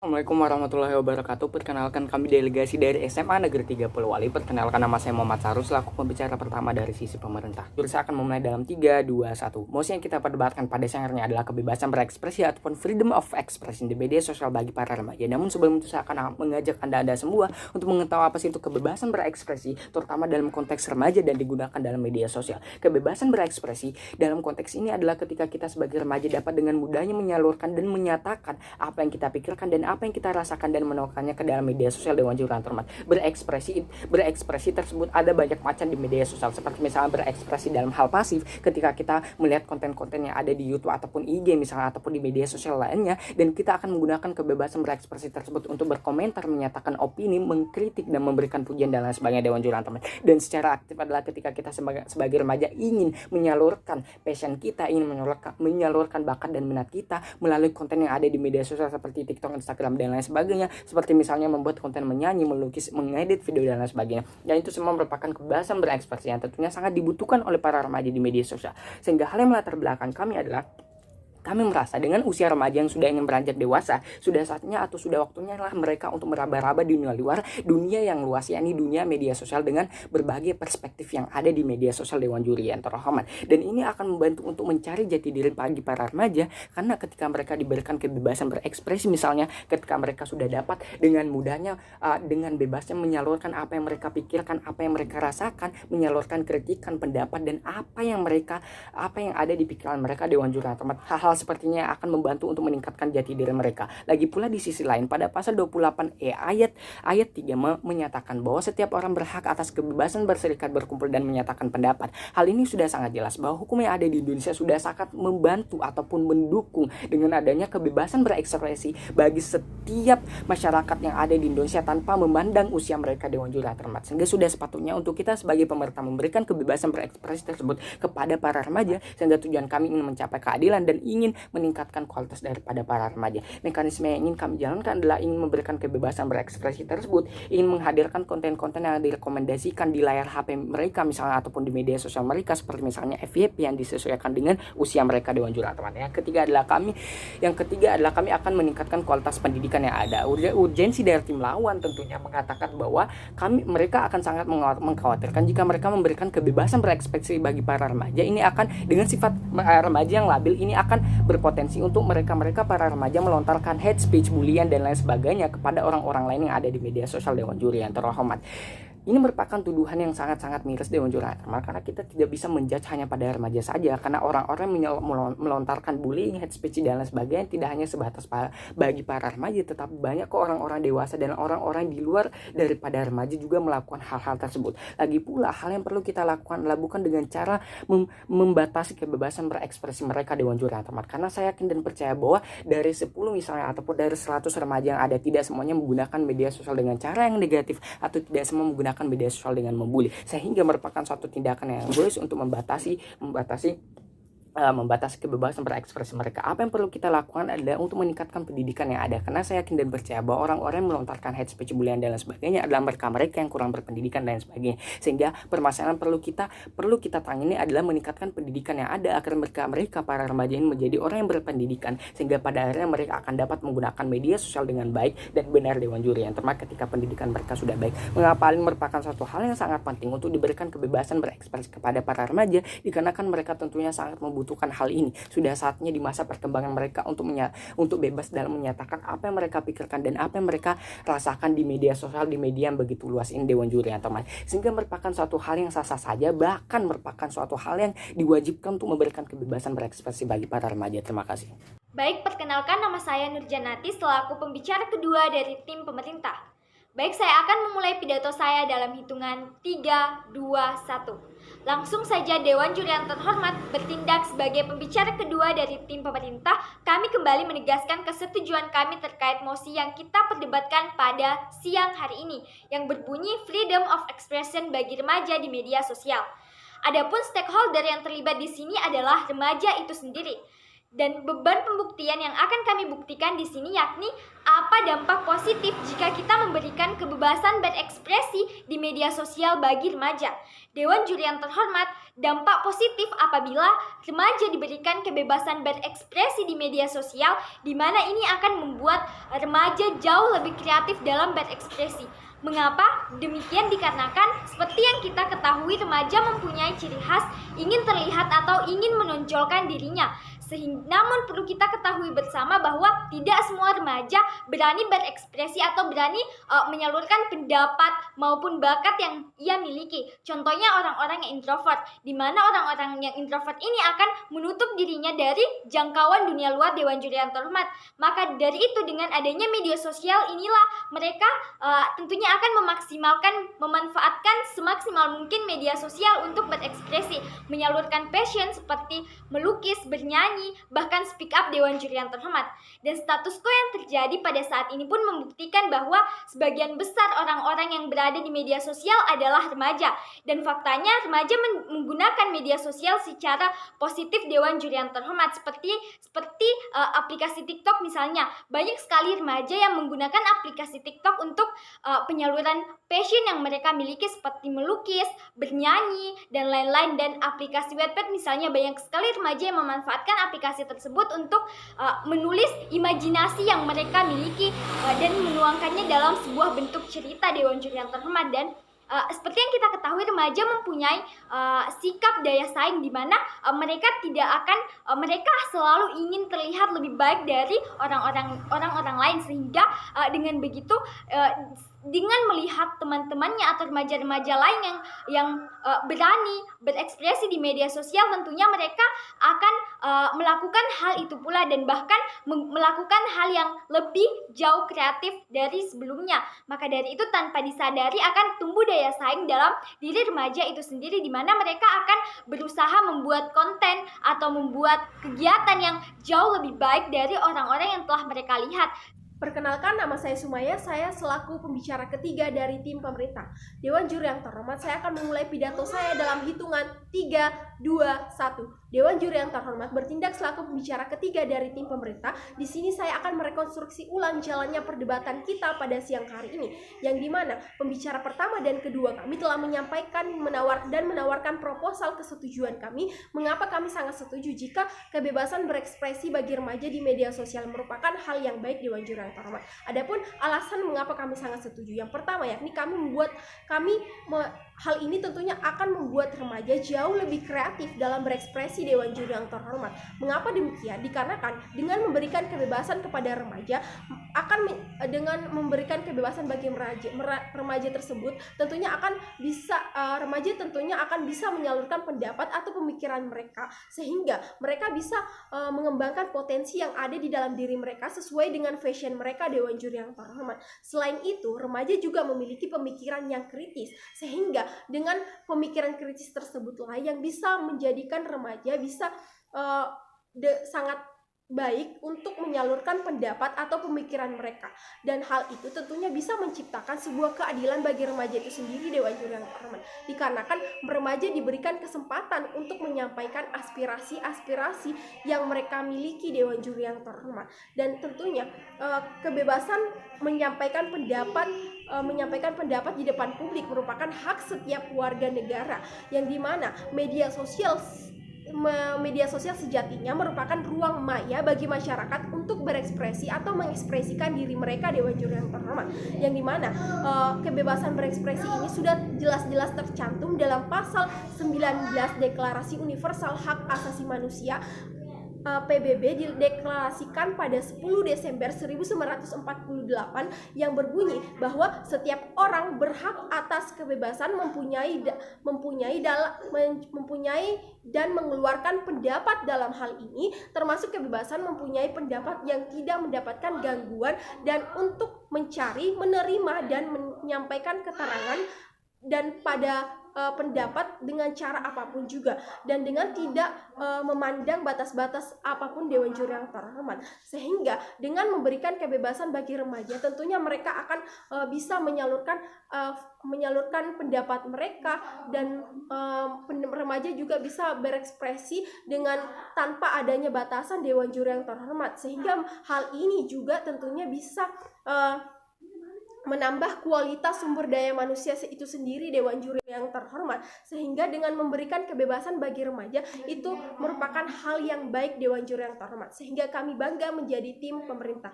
Assalamualaikum warahmatullahi wabarakatuh. Perkenalkan kami delegasi dari SMA Negeri 30 Wali. Perkenalkan nama saya Muhammad Sarus selaku pembicara pertama dari sisi pemerintah. Saya akan memulai dalam 3, 2, 1. Mosi yang kita perdebatkan pada siang hari ini adalah kebebasan berekspresi ataupun freedom of expression di media sosial bagi para remaja. Namun sebelum itu saya akan mengajak Anda semua untuk mengetahui apa sih itu kebebasan berekspresi, terutama dalam konteks remaja dan digunakan dalam media sosial. Kebebasan berekspresi dalam konteks ini adalah ketika kita sebagai remaja dapat dengan mudahnya menyalurkan dan menyatakan apa yang kita pikirkan dan apa yang kita rasakan dan menukarkannya ke dalam media sosial Dewan Juri Terhormat. Berekspresi tersebut ada banyak macam di media sosial, seperti misalnya berekspresi dalam hal pasif ketika kita melihat konten-konten yang ada di YouTube ataupun IG misalnya ataupun di media sosial lainnya, dan kita akan menggunakan kebebasan berekspresi tersebut untuk berkomentar, menyatakan opini, mengkritik dan memberikan pujian dan lain sebagainya Dewan Juri Terhormat. Dan secara aktif adalah ketika kita sebagai remaja ingin menyalurkan passion kita, ingin menyalurkan bakat dan minat kita melalui konten yang ada di media sosial seperti TikTok, Instagram dan lain sebagainya, seperti misalnya membuat konten menyanyi, melukis, mengedit video dan lain sebagainya. Dan itu semua merupakan kebebasan berekspresi yang tentunya sangat dibutuhkan oleh para remaja di media sosial. Sehingga hal yang melatar belakang kami adalah kami merasa dengan usia remaja yang sudah ingin beranjak dewasa, sudah saatnya atau sudah waktunya lah mereka untuk meraba-raba di dunia luar, dunia yang luas, yakni dunia media sosial dengan berbagai perspektif yang ada di media sosial Dewan Juri yang terhormat. Dan ini akan membantu untuk mencari jati diri bagi para remaja, karena ketika mereka diberikan kebebasan berekspresi, misalnya ketika mereka sudah dapat dengan mudahnya, dengan bebasnya menyalurkan apa yang mereka pikirkan, apa yang mereka rasakan, menyalurkan kritikan, pendapat, dan apa yang ada di pikiran mereka Dewan Juri yang terhormat. Hal sepertinya akan membantu untuk meningkatkan jati diri mereka. Lagi pula di sisi lain, pada pasal 28E ayat 3 menyatakan bahwa setiap orang berhak atas kebebasan berserikat, berkumpul dan menyatakan pendapat. Hal ini sudah sangat jelas bahwa hukum yang ada di Indonesia sudah sangat membantu ataupun mendukung dengan adanya kebebasan berekspresi bagi setiap masyarakat yang ada di Indonesia tanpa memandang usia mereka Dewan Juri Terhormat. Sehingga sudah sepatutnya untuk kita sebagai pemerintah memberikan kebebasan berekspresi tersebut kepada para remaja, sehingga tujuan kami ingin mencapai keadilan dan ingin meningkatkan kualitas daripada para remaja. Mekanisme yang ingin kami jalankan adalah ingin memberikan kebebasan berekspresi tersebut, ingin menghadirkan konten-konten yang direkomendasikan di layar HP mereka misalnya ataupun di media sosial mereka, seperti misalnya FYP yang disesuaikan dengan usia mereka Dewan Juri Terhormat. Yang ketiga adalah kami akan meningkatkan kualitas pendidikan yang ada. Urgensi dari tim lawan tentunya mengatakan bahwa mereka akan sangat mengkhawatirkan jika mereka memberikan kebebasan berekspresi bagi para remaja. Ini akan dengan sifat remaja yang labil, ini akan berpotensi untuk mereka para remaja melontarkan hate speech, bulian dan lain sebagainya kepada orang-orang lain yang ada di media sosial Dewan Juri yang terhormat. Ini merupakan tuduhan yang sangat-sangat miris Dewan Juri Terhormat, karena kita tidak bisa menjudge hanya pada remaja saja, karena orang-orang melontarkan bullying, hate speech dan lain sebagainya tidak hanya sebatas bagi para remaja, tetapi banyak kok orang-orang dewasa dan orang-orang di luar daripada remaja juga melakukan hal-hal tersebut. Lagi pula hal yang perlu kita lakukan adalah bukan dengan cara membatasi kebebasan berekspresi mereka Dewan Juri Terhormat, karena saya yakin dan percaya bahwa dari 10 misalnya ataupun dari 100 remaja yang ada, tidak semuanya menggunakan media sosial dengan cara yang negatif atau tidak semua menggunakan media sosial dengan membuli, sehingga merupakan suatu tindakan yang egois untuk membatasi kebebasan berekspresi mereka. Apa yang perlu kita lakukan adalah untuk meningkatkan pendidikan yang ada, karena saya yakin dan percaya bahwa orang-orang yang melontarkan hate speech, bulian dan lain sebagainya adalah mereka yang kurang berpendidikan dan sebagainya. Sehingga permasalahan perlu kita tangani adalah meningkatkan pendidikan yang ada agar mereka para remaja ini menjadi orang yang berpendidikan, sehingga pada akhirnya mereka akan dapat menggunakan media sosial dengan baik dan benar Dewan Juri yang terhormat ketika pendidikan mereka sudah baik. Mengapa ini merupakan suatu hal yang sangat penting untuk diberikan kebebasan berekspresi kepada para remaja, dikarenakan mereka tentunya sangat membutuhkan hal ini. Sudah saatnya di masa perkembangan mereka untuk bebas dalam menyatakan apa yang mereka pikirkan dan apa yang mereka rasakan di media sosial, di media yang begitu luas ini Dewan Juri yang terhormat. Sehingga merupakan suatu hal yang sah-sah saja, bahkan merupakan suatu hal yang diwajibkan untuk memberikan kebebasan berekspresi bagi para remaja. Terima kasih. Baik, perkenalkan nama saya Nurjanati selaku pembicara kedua dari tim pemerintah. Baik, saya akan memulai pidato saya dalam hitungan 3, 2, 1. Langsung saja Dewan Juri yang terhormat bertindak sebagai pembicara kedua dari tim pemerintah. Kami kembali menegaskan kesetujuan kami terkait mosi yang kita perdebatkan pada siang hari ini, yang berbunyi freedom of expression bagi remaja di media sosial. Adapun stakeholder yang terlibat di sini adalah remaja itu sendiri. Dan beban pembuktian yang akan kami buktikan di sini yakni apa dampak positif jika kita memberikan kebebasan berekspresi di media sosial bagi remaja. Dewan Juri yang terhormat, dampak positif apabila remaja diberikan kebebasan berekspresi di media sosial, di mana ini akan membuat remaja jauh lebih kreatif dalam berekspresi. Mengapa? Demikian dikarenakan seperti yang kita ketahui, remaja mempunyai ciri khas ingin terlihat atau ingin menonjolkan dirinya. Namun perlu kita ketahui bersama bahwa tidak semua remaja berani berekspresi atau berani menyalurkan pendapat maupun bakat yang ia miliki. Contohnya orang-orang yang introvert, di mana orang-orang yang introvert ini akan menutup dirinya dari jangkauan dunia luar Dewan Juri yang terhormat. Maka dari itu, dengan adanya media sosial inilah mereka tentunya akan memanfaatkan semaksimal mungkin media sosial untuk berekspresi, menyalurkan passion seperti melukis, bernyanyi, bahkan speak up Dewan Juri yang terhormat. Dan status quo yang terjadi pada saat ini pun membuktikan bahwa sebagian besar orang-orang yang berada di media sosial adalah remaja. Dan faktanya remaja menggunakan media sosial secara positif Dewan Juri yang terhormat, seperti aplikasi TikTok misalnya. Banyak sekali remaja yang menggunakan aplikasi TikTok untuk penyaluran passion yang mereka miliki seperti melukis, bernyanyi, dan lain-lain. Dan aplikasi Wattpad misalnya, banyak sekali remaja yang memanfaatkan aplikasi tersebut untuk menulis imajinasi yang mereka miliki dan menuangkannya dalam sebuah bentuk cerita Dewan Juri yang terhormat. Dan seperti yang kita ketahui, remaja mempunyai sikap daya saing di mana mereka selalu ingin terlihat lebih baik dari orang-orang lain, sehingga dengan begitu dengan melihat teman-temannya atau remaja-remaja lain yang berani berekspresi di media sosial, tentunya mereka akan melakukan hal itu pula dan bahkan melakukan hal yang lebih jauh kreatif dari sebelumnya. Maka dari itu, tanpa disadari akan tumbuh daya saing dalam diri remaja itu sendiri, di mana mereka akan berusaha membuat konten atau membuat kegiatan yang jauh lebih baik dari orang-orang yang telah mereka lihat. Perkenalkan, nama saya Sumaya, saya selaku pembicara ketiga dari tim pemerintah. Dewan Juri yang terhormat, saya akan memulai pidato saya dalam hitungan 3, 2, 1. Dewan Juri yang terhormat bertindak selaku pembicara ketiga dari tim pemerintah. Di sini saya akan merekonstruksi ulang jalannya perdebatan kita pada siang hari ini, yang dimana pembicara pertama dan kedua kami telah menyampaikan menawarkan proposal kesetujuan kami, mengapa kami sangat setuju jika kebebasan berekspresi bagi remaja di media sosial merupakan hal yang baik Dewan Juri yang terhormat. Adapun alasan mengapa kami sangat setuju, yang pertama yakni hal ini tentunya akan membuat remaja jauh lebih kreatif dalam berekspresi Dewan Juri yang terhormat. Mengapa demikian? Dikarenakan dengan memberikan kebebasan kepada remaja, dengan memberikan kebebasan bagi remaja tersebut, tentunya akan bisa remaja tentunya akan bisa menyalurkan pendapat atau pemikiran mereka, sehingga mereka bisa mengembangkan potensi yang ada di dalam diri mereka sesuai dengan fashion mereka Dewan Juri yang terhormat. Selain itu, remaja juga memiliki pemikiran yang kritis, sehingga dengan pemikiran kritis tersebutlah yang bisa menjadikan remaja bisa sangat baik untuk menyalurkan pendapat atau pemikiran mereka, dan hal itu tentunya bisa menciptakan sebuah keadilan bagi remaja itu sendiri Dewan Juri yang terhormat, dikarenakan remaja diberikan kesempatan untuk menyampaikan aspirasi yang mereka miliki Dewan Juri yang terhormat. Dan tentunya kebebasan menyampaikan pendapat di depan publik merupakan hak setiap warga negara, yang dimana media sosial sejatinya merupakan ruang maya bagi masyarakat untuk berekspresi atau mengekspresikan diri mereka Dewan Juri yang terhormat, yang dimana kebebasan berekspresi ini sudah jelas-jelas tercantum dalam pasal 19 Deklarasi Universal Hak Asasi Manusia PBB, dideklarasikan pada 10 Desember 1948 yang berbunyi bahwa setiap orang berhak atas kebebasan mempunyai dan mengeluarkan pendapat. Dalam hal ini termasuk kebebasan mempunyai pendapat yang tidak mendapatkan gangguan, dan untuk mencari, menerima, dan menyampaikan keterangan dan pada pendapat dengan cara apapun juga, dan dengan tidak memandang batas-batas apapun Dewan Juri yang terhormat. Sehingga dengan memberikan kebebasan bagi remaja, tentunya mereka akan bisa menyalurkan pendapat mereka, dan remaja juga bisa berekspresi dengan tanpa adanya batasan Dewan Juri yang terhormat, sehingga hal ini juga tentunya bisa menambah kualitas sumber daya manusia itu sendiri, Dewan Juri yang terhormat, sehingga dengan memberikan kebebasan bagi remaja itu merupakan hal yang baik, Dewan Juri yang terhormat, sehingga kami bangga menjadi tim pemerintah.